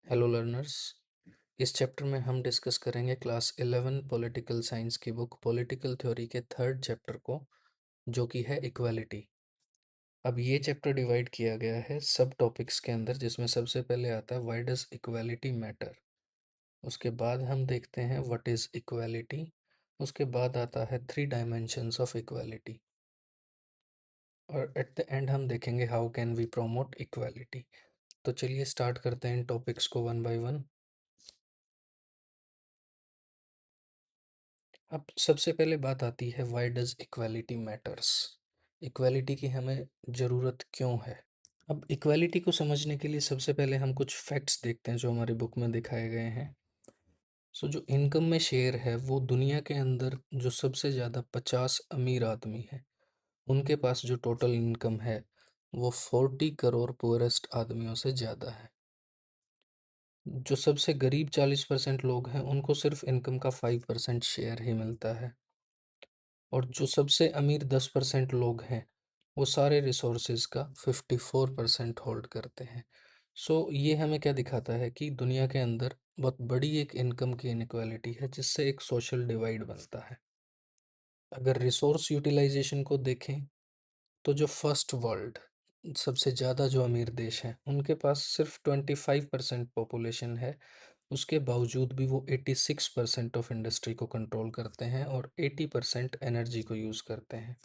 Hello learners. इस chapter में हम डिस्कस करेंगे क्लास 11 पॉलिटिकल साइंस की बुक पॉलिटिकल थ्योरी के थर्ड चैप्टर को, जो कि है इक्वालिटी। अब ये चैप्टर डिवाइड किया गया है सब टॉपिक्स के अंदर, जिसमें सबसे पहले आता है व्हाई डज इक्वालिटी मैटर। उसके बाद हम देखते हैं व्हाट इज इक्वालिटी। उसके बाद आता है थ्री डायमेंशंस ऑफ इक्वालिटी। और एट द एंड हम देखेंगे how can we promote equality. तो चलिए स्टार्ट करते हैं इन टॉपिक्स को वन बाय वन। अब सबसे पहले बात आती है why does equality matters. Equality की हमें ज़रूरत क्यों है। अब इक्वालिटी को समझने के लिए सबसे पहले हम कुछ फैक्ट्स देखते हैं जो हमारी बुक में दिखाए गए हैं। जो इनकम में शेयर है वो दुनिया के अंदर जो सबसे ज़्यादा 50 अमीर आदमी है उनके पास जो टोटल इनकम है वो 40 करोड़ पुअरेस्ट आदमियों से ज़्यादा है। जो सबसे गरीब 40% लोग हैं उनको सिर्फ इनकम का 5% शेयर ही मिलता है। और जो सबसे अमीर 10% लोग हैं वो सारे रिसोर्सेज का 54% होल्ड करते हैं। ये हमें क्या दिखाता है कि दुनिया के अंदर बहुत बड़ी एक इनकम की इनक्वालिटी है जिससे एक सोशल डिवाइड बनता है। अगर रिसोर्स यूटिलाइजेशन को देखें तो जो फर्स्ट वर्ल्ड सबसे ज़्यादा जो अमीर देश हैं उनके पास सिर्फ 25% पॉपुलेशन है। उसके बावजूद भी वो 86% ऑफ इंडस्ट्री को कंट्रोल करते हैं और 80% एनर्जी को यूज़ करते हैं।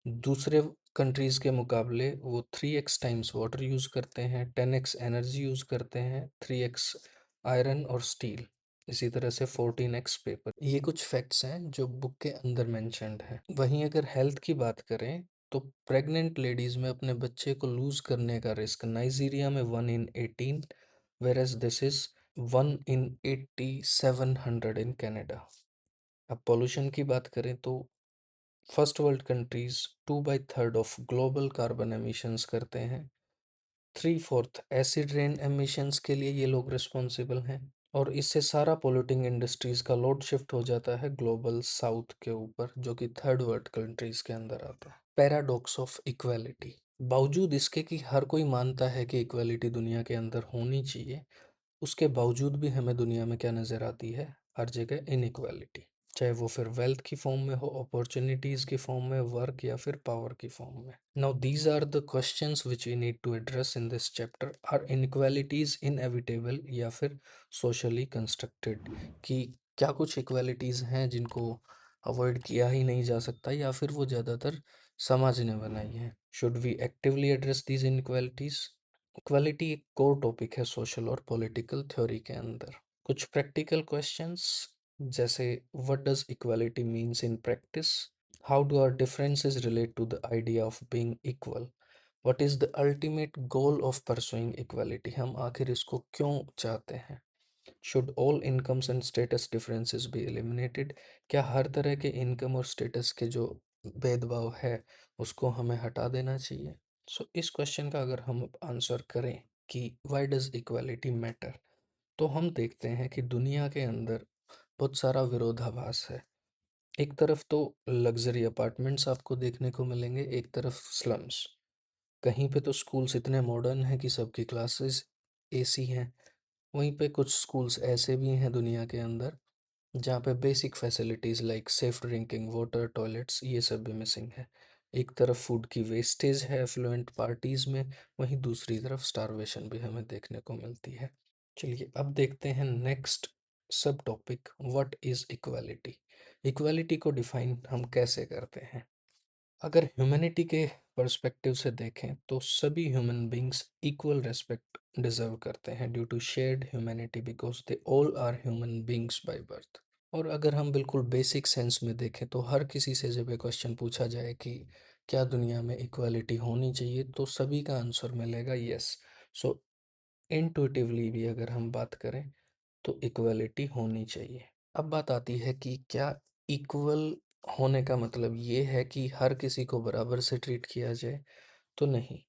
दूसरे कंट्रीज़ के मुकाबले वो 3x टाइम्स वाटर यूज़ करते हैं, 10x एनर्जी यूज़ करते हैं, 3x आयरन और स्टील, इसी तरह से 14x पेपर। ये कुछ फैक्ट्स हैं जो बुक के अंदर मेंशन्ड है। वहीं अगर हेल्थ की बात करें तो प्रेग्नेंट लेडीज़ में अपने बच्चे को लूज़ करने का रिस्क नाइजीरिया में 1 in 18, versus this is 1 in 8700 in Canada. अब पॉल्यूशन की बात करें तो first world countries 2/3 of global carbon emissions करते हैं। 3/4 एसिड रेन एमिशंस के लिए ये लोग रिस्पॉन्सिबल हैं। और इससे सारा पोल्यूटिंग इंडस्ट्रीज का लोड शिफ्ट हो जाता है ग्लोबल साउथ के ऊपर, जो कि थर्ड वर्ल्ड कंट्रीज के अंदर आता है। Paradox of equality. बावजूद इसके कि हर कोई मानता है कि इक्वालिटी दुनिया के अंदर होनी चाहिए, उसके बावजूद भी हमें दुनिया में क्या नज़र आती है, हर जगह इनइक्वालिटी। चाहे वो फिर वेल्थ की फॉर्म में हो, अपॉर्चुनिटीज़ की फॉर्म में, वर्क या फिर पावर की फॉर्म में। Now these are the questions which we need to address in this chapter. Are inequalities inevitable या फिर सोशली कंस्ट्रक्टेड, कि क्या कुछ इक्वालिटीज़ हैं जिनको अवॉइड किया ही नहीं जा सकता या फिर वो ज़्यादातर समाज ने बनाई है। Should we actively address these inequalities. Equality एक कोर टॉपिक है सोशल और पॉलिटिकल थ्योरी के अंदर। कुछ प्रैक्टिकल क्वेश्चंस जैसे what does equality means in practice, how do our differences relate to the idea of being equal, what is the ultimate goal of pursuing equality, हम आखिर इसको क्यों चाहते हैं। Should all incomes and status differences be eliminated, क्या हर तरह के इनकम और स्टेटस के जो भेदभाव है उसको हमें हटा देना चाहिए। इस क्वेश्चन का अगर हम आंसर करें कि व्हाई डज इक्वालिटी मैटर, तो हम देखते हैं कि दुनिया के अंदर बहुत सारा विरोधाभास है। एक तरफ तो लग्जरी अपार्टमेंट्स आपको देखने को मिलेंगे, एक तरफ स्लम्स। कहीं पे तो स्कूल्स इतने मॉडर्न हैं कि सबकी क्लासेस एसी हैं। वहीं पे कुछ स्कूल्स ऐसे भी हैं दुनिया के अंदर जहाँ पे basic facilities like safe drinking water, toilets, ये सब भी मिसिंग है। एक तरफ फूड की वेस्टेज है एफ्लुएंट पार्टीज़ में, वहीं दूसरी तरफ स्टारवेशन भी हमें देखने को मिलती है। चलिए अब देखते हैं नेक्स्ट सब topic, what is equality. Equality को डिफाइन हम कैसे करते हैं। अगर ह्यूमैनिटी के पर्सपेक्टिव से देखें तो सभी human beings equal respect deserve करते हैं due to shared humanity, because they all are human beings by birth. और अगर हम बिल्कुल बेसिक सेंस में देखें तो हर किसी से जब ये क्वेश्चन पूछा जाए कि क्या दुनिया में इक्वालिटी होनी चाहिए, तो सभी का आंसर मिलेगा यस। सो इंट्यूटिवली भी अगर हम बात करें तो इक्वलिटी होनी चाहिए। अब बात आती है कि क्या इक्वल होने का मतलब ये है कि हर किसी को बराबर से ट्रीट किया जाए, तो नहीं।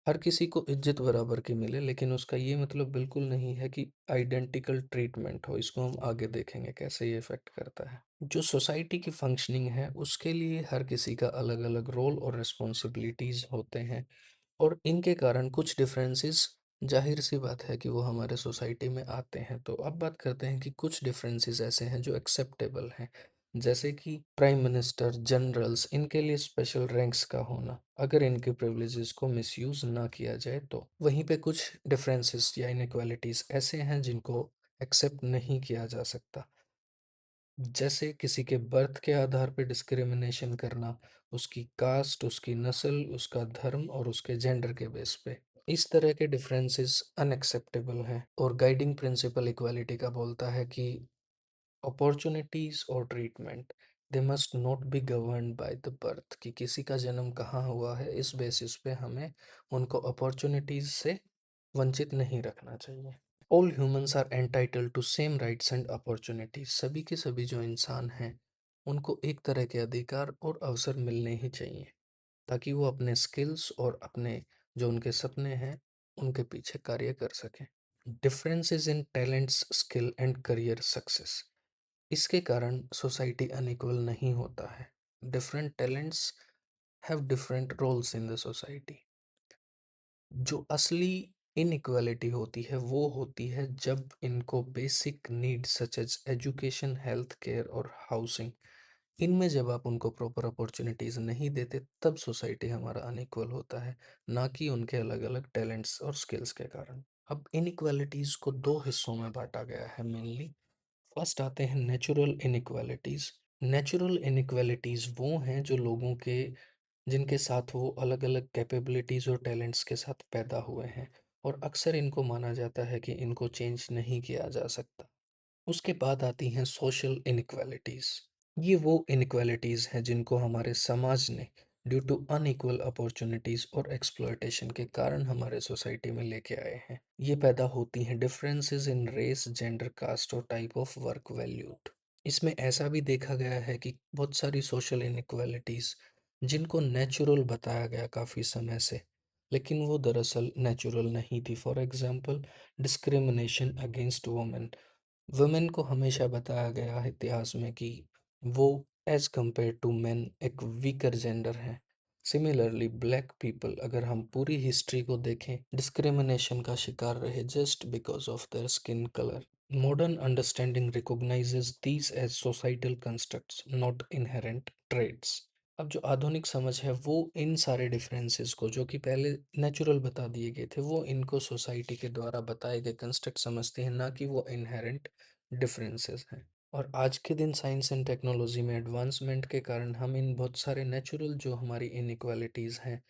हर किसी को इज्जत बराबर की मिले, लेकिन उसका ये मतलब बिल्कुल नहीं है कि आइडेंटिकल ट्रीटमेंट हो। इसको हम आगे देखेंगे कैसे ये इफेक्ट करता है। जो सोसाइटी की फंक्शनिंग है उसके लिए हर किसी का अलग अलग रोल और रिस्पॉन्सिबिलिटीज होते हैं, और इनके कारण कुछ डिफरेंसेस जाहिर सी बात है कि वो हमारे सोसाइटी में आते हैं। तो अब बात करते हैं कि कुछ डिफरेंसेस ऐसे हैं जो एक्सेप्टेबल हैं, जैसे कि प्राइम मिनिस्टर, जनरल्स, इनके लिए स्पेशल रैंक्स का होना, अगर इनके प्रिविलेजेस को मिसयूज ना किया जाए तो। वहीं पे कुछ डिफरेंसेस या इनइक्वालिटीज ऐसे हैं जिनको एक्सेप्ट नहीं किया जा सकता, जैसे किसी के बर्थ के आधार पर डिस्क्रिमिनेशन करना, उसकी कास्ट, उसकी नस्ल, उसका धर्म और उसके जेंडर के बेस पे। इस तरह के डिफरेंसेस अनएक्सेप्टेबल हैं। और गाइडिंग प्रिंसिपल इक्वालिटी का बोलता है कि अपॉर्चुनिटीज और treatment, they must not be governed by the birth, कि किसी का जन्म कहाँ हुआ है इस बेसिस पे हमें उनको अपॉर्चुनिटीज से वंचित नहीं रखना चाहिए। All humans are entitled to same rights and opportunities, सभी के सभी जो इंसान हैं उनको एक तरह के अधिकार और अवसर मिलने ही चाहिए, ताकि वो अपने स्किल्स और अपने जो उनके सपने हैं उनके पीछे कार्य कर सकें। Differences in talents, skill and career success, इसके कारण सोसाइटी अनइक्वल नहीं होता है। Different talents have different roles in the society. जो असली इनइक्वालिटी होती है वो होती है जब इनको basic needs such as education, health care और हाउसिंग, इनमें जब आप उनको प्रॉपर अपॉर्चुनिटीज नहीं देते, तब सोसाइटी हमारा अनइक्वल होता है, ना कि उनके अलग अलग टैलेंट्स और स्किल्स के कारण। अब इनइक्वालिटीज को दो हिस्सों में बांटा गया है मेनली। फर्स्ट आते हैं नेचुरल इनइक्वालिटीज। नेचुरल इनइक्वालिटीज वो हैं जो लोगों के, जिनके साथ वो अलग अलग कैपेबिलिटीज और टैलेंट्स के साथ पैदा हुए हैं, और अक्सर इनको माना जाता है कि इनको चेंज नहीं किया जा सकता। उसके बाद आती हैं सोशल इनइक्वालिटीज। ये वो इनइक्वालिटीज हैं जिनको हमारे समाज ने ड्यू टू अनइक्वल अपॉर्चुनिटीज और एक्सप्लॉयटेशन के कारण हमारे सोसाइटी में लेके आए हैं। ये पैदा होती हैं differences in race, gender, caste और टाइप ऑफ वर्क वैल्यूड। इसमें ऐसा भी देखा गया है कि बहुत सारी सोशल इनइक्वालिटीज जिनको नेचुरल बताया गया काफ़ी समय से, लेकिन वो दरअसल नेचुरल नहीं थी। For example, discrimination against women. Women को हमेशा बताया गया है इतिहास में कि वो एज कंपेयर टू मेन एक वीकर जेंडर है। सिमिलरली ब्लैक पीपल, अगर हम पूरी हिस्ट्री को देखें, डिस्क्रिमिनेशन का शिकार रहे just because of their skin colour. Modern understanding recognises these as societal constructs, not inherent traits. अब जो आधुनिक समझ है वो इन सारे डिफरेंसेस को, जो कि पहले नेचुरल बता दिए गए थे, वो इनको सोसाइटी के द्वारा बताए गए कंस्ट्रक्ट समझते हैं, ना कि वो इनहेरेंट डिफरेंसेस हैं। और आज के दिन साइंस एंड टेक्नोलॉजी में एडवांसमेंट के कारण हम इन बहुत सारे नेचुरल जो हमारी इनइक्वालिटीज़ हैं,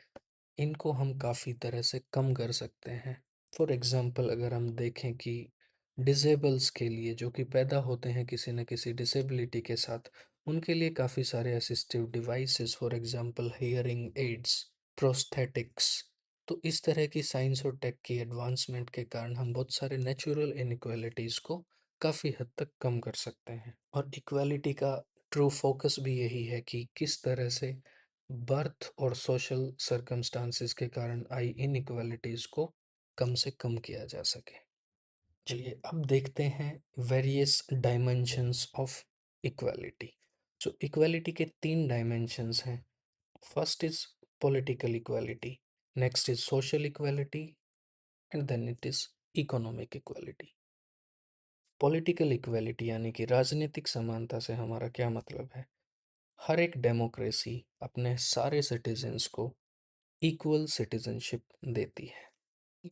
इनको हम काफ़ी तरह से कम कर सकते हैं। फॉर एग्ज़ाम्पल, अगर हम देखें कि डिसेबल्स के लिए, जो कि पैदा होते हैं किसी न किसी डिसेबिलिटी के साथ, उनके लिए काफ़ी सारे assistive devices, for example hearing aids, prosthetics. तो इस तरह की साइंस और टेक की एडवांसमेंट के कारण हम बहुत सारे नेचुरल इनइक्वालिटीज़ को काफ़ी हद तक कम कर सकते हैं। और इक्वालिटी का ट्रू फोकस भी यही है कि किस तरह से बर्थ और सोशल सर्कमस्टांसिस के कारण आई इनइक्वालिटीज को कम से कम किया जा सके। चलिए अब देखते हैं वेरियस डायमेंशंस ऑफ इक्वालिटी। जो इक्वालिटी के तीन डायमेंशंस हैं, first is political equality, next is social equality and then it is economic equality. Political equality यानी कि राजनीतिक समानता से हमारा क्या मतलब है? हर एक डेमोक्रेसी अपने सारे सिटीजन्स को इक्वल सिटीजनशिप देती है,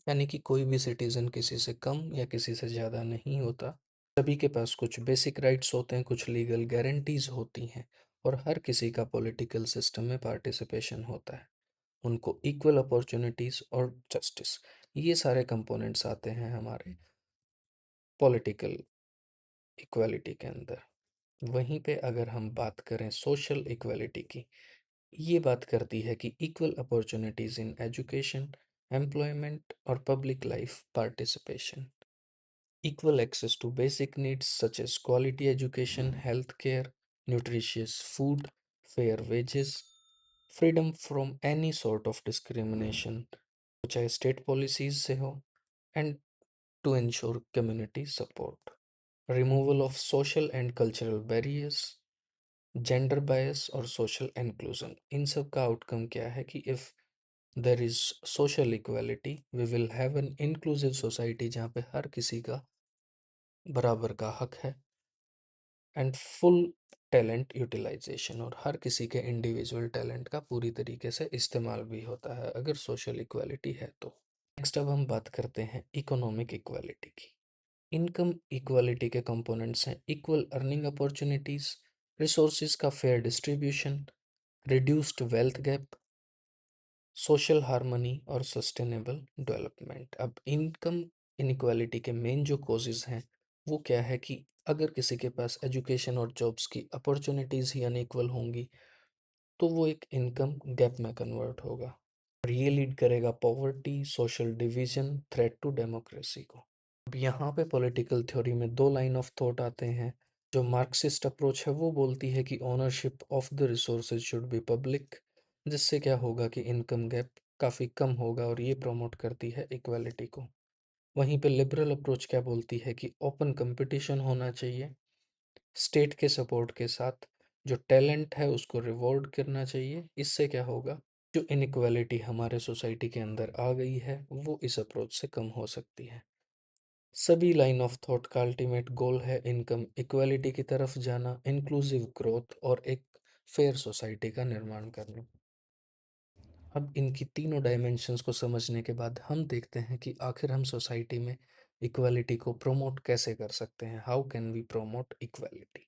यानी कि कोई भी सिटीजन किसी से कम या किसी से ज़्यादा नहीं होता। सभी के पास कुछ बेसिक राइट्स होते हैं, कुछ लीगल गारंटीज होती हैं, और हर किसी का पॉलिटिकल सिस्टम में पार्टिसिपेशन होता है। उनको इक्वल अपॉर्चुनिटीज और जस्टिस, ये सारे कंपोनेंट्स आते हैं हमारे पॉलिटिकल इक्वालिटी के अंदर। वहीं पे अगर हम बात करें सोशल इक्वालिटी की, ये बात करती है कि equal opportunities in education, employment और public life participation, equal access to basic needs such as quality education, health care, nutritious food, fair wages, freedom from any sort of discrimination, चाहे state policies से हो, and to ensure community support, removal of social and cultural barriers, gender bias और social inclusion. इन सब का outcome क्या है कि if there is social equality, we will have an inclusive society जहाँ पे हर किसी का बराबर का हक है। एंड फुल टैलेंट यूटिलाइजेशन, और हर किसी के इंडिविजुअल टैलेंट का पूरी तरीके से इस्तेमाल भी होता है अगर सोशल इक्वालिटी है तो। नेक्स्ट अब हम बात करते हैं इकोनॉमिक इक्वालिटी की। इनकम इक्वालिटी के कंपोनेंट्स हैं इक्वल अर्निंग अपॉर्चुनिटीज, रिसोर्सेज का fair distribution, reduced wealth gap, social harmony और सस्टेनेबल डेवलपमेंट। अब इनकम इनइक्वालिटी के मेन जो कॉजेज हैं वो क्या है कि अगर किसी के पास एजुकेशन और जॉब्स की अपॉर्चुनिटीज़ ही अनइक्वल होंगी तो वो एक इनकम गैप में कन्वर्ट होगा और ये लीड करेगा poverty, social division, threat to democracy को। अब यहाँ पे पॉलिटिकल थ्योरी में दो लाइन ऑफ थॉट आते हैं। जो मार्क्सिस्ट अप्रोच है वो बोलती है कि ownership of the resources should be public, जिससे क्या होगा कि इनकम गैप काफ़ी कम होगा और ये प्रमोट करती है इक्वालिटी को। वहीं पे लिबरल अप्रोच क्या बोलती है कि ओपन कंपटीशन होना चाहिए, स्टेट के सपोर्ट के साथ जो टैलेंट है उसको रिवॉर्ड करना चाहिए। इससे क्या होगा, जो इनइक्वालिटी हमारे सोसाइटी के अंदर आ गई है वो इस अप्रोच से कम हो सकती है। सभी लाइन ऑफ थॉट का अल्टीमेट गोल है इनकम इक्वालिटी की तरफ जाना, इंक्लूसिव ग्रोथ और एक फेयर सोसाइटी का निर्माण करना। अब इनकी तीनों डायमेंशंस को समझने के बाद हम देखते हैं कि आखिर हम सोसाइटी में इक्वालिटी को प्रमोट कैसे कर सकते हैं। How can we promote equality?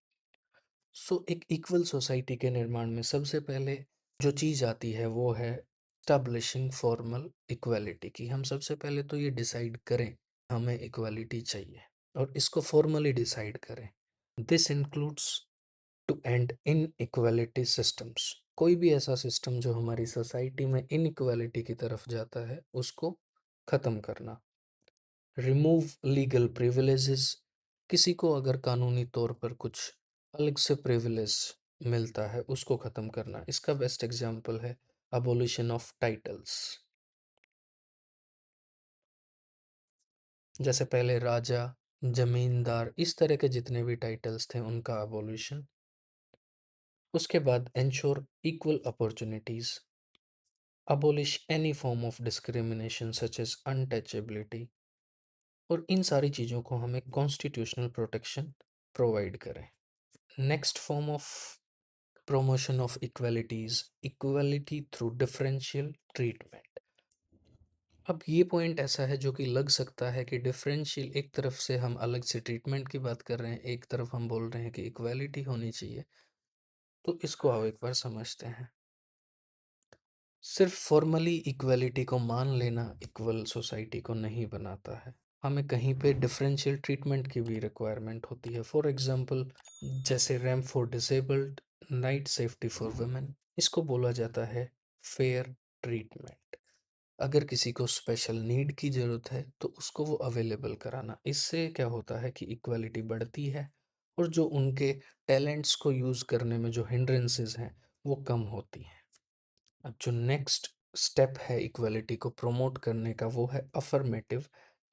So एक इक्वल सोसाइटी के निर्माण में सबसे पहले जो चीज़ आती है वो है स्टैब्लिशिंग फॉर्मल इक्वालिटी की। हम सबसे पहले तो ये डिसाइड करें हमें इक्वालिटी चाहिए और इसको फॉर्मली डिसाइड करें। This includes to end inequality systems. कोई भी ऐसा सिस्टम जो हमारी सोसाइटी में इनइक्वालिटी की तरफ जाता है उसको ख़त्म करना। रिमूव लीगल प्रिविलेजेस, किसी को अगर कानूनी तौर पर कुछ अलग से प्रिविलेज मिलता है उसको ख़त्म करना। इसका बेस्ट एग्जांपल है अबोलिशन ऑफ टाइटल्स। जैसे पहले राजा, जमींदार, इस तरह के जितने भी टाइटल्स थे उनका अबोलिशन। उसके बाद ensure equal opportunities, abolish any form of discrimination such as untouchability, और इन सारी चीज़ों को हमें कॉन्स्टिट्यूशनल प्रोटेक्शन प्रोवाइड करें। Next form of promotion of equalities, equality through differential treatment। अब ये पॉइंट ऐसा है जो कि लग सकता है कि डिफरेंशियल, एक तरफ से हम अलग से ट्रीटमेंट की बात कर रहे हैं, एक तरफ हम बोल रहे हैं कि इक्वालिटी होनी चाहिए। तो इसको आओ एक बार समझते हैं। सिर्फ फॉर्मली इक्वालिटी को मान लेना इक्वल सोसाइटी को नहीं बनाता है, हमें कहीं पे डिफरेंशियल ट्रीटमेंट की भी रिक्वायरमेंट होती है। फॉर एग्जांपल जैसे ramp for disabled, night safety for women, इसको बोला जाता है फेयर ट्रीटमेंट। अगर किसी को स्पेशल नीड की ज़रूरत है तो उसको वो अवेलेबल कराना। इससे क्या होता है कि इक्वालिटी बढ़ती है और जो उनके टैलेंट्स को यूज़ करने में जो हिंड्रेंसेस हैं वो कम होती हैं। अब जो नेक्स्ट स्टेप है इक्वालिटी को प्रमोट करने का वो है अफर्मेटिव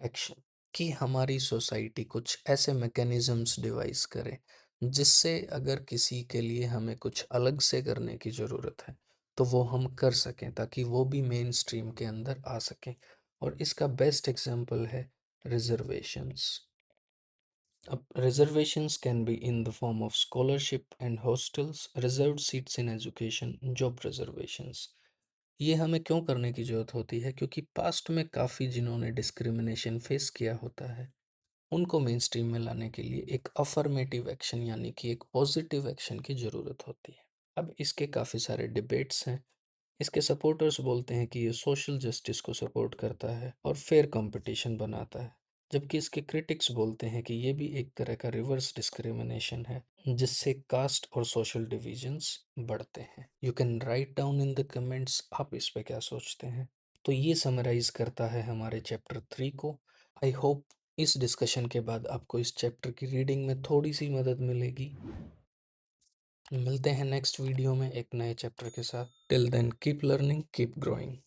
एक्शन, कि हमारी सोसाइटी कुछ ऐसे मैकेनिज्म्स डिवाइस करे जिससे अगर किसी के लिए हमें कुछ अलग से करने की ज़रूरत है तो वो हम कर सकें ताकि वो भी मेन स्ट्रीम के अंदर आ सकें। और इसका बेस्ट एग्जांपल है रिजर्वेशंस। अब reservations can be in the form of scholarship and hostels, reserved seats in education, job reservations। ये हमें क्यों करने की ज़रूरत होती है? क्योंकि पास्ट में काफ़ी जिन्होंने डिस्क्रिमिनेशन फेस किया होता है उनको मेन स्ट्रीम में लाने के लिए एक अफर्मेटिव एक्शन यानी कि एक पॉजिटिव एक्शन की ज़रूरत होती है। अब इसके काफ़ी सारे डिबेट्स हैं। इसके सपोर्टर्स बोलते हैं कि ये सोशल जस्टिस को सपोर्ट करता है और फेयर कंपटीशन बनाता है, जबकि इसके क्रिटिक्स बोलते हैं कि ये भी एक तरह का रिवर्स डिस्क्रिमिनेशन है जिससे कास्ट और सोशल डिविजन्स बढ़ते हैं। You can write down in the comments आप इस पे क्या सोचते हैं। तो ये समराइज करता है हमारे चैप्टर 3 को। आई होप इस डिस्कशन के बाद आपको इस चैप्टर की रीडिंग में थोड़ी सी मदद मिलेगी। मिलते हैं नेक्स्ट वीडियो में एक नए चैप्टर के साथ। Till then keep learning, keep growing.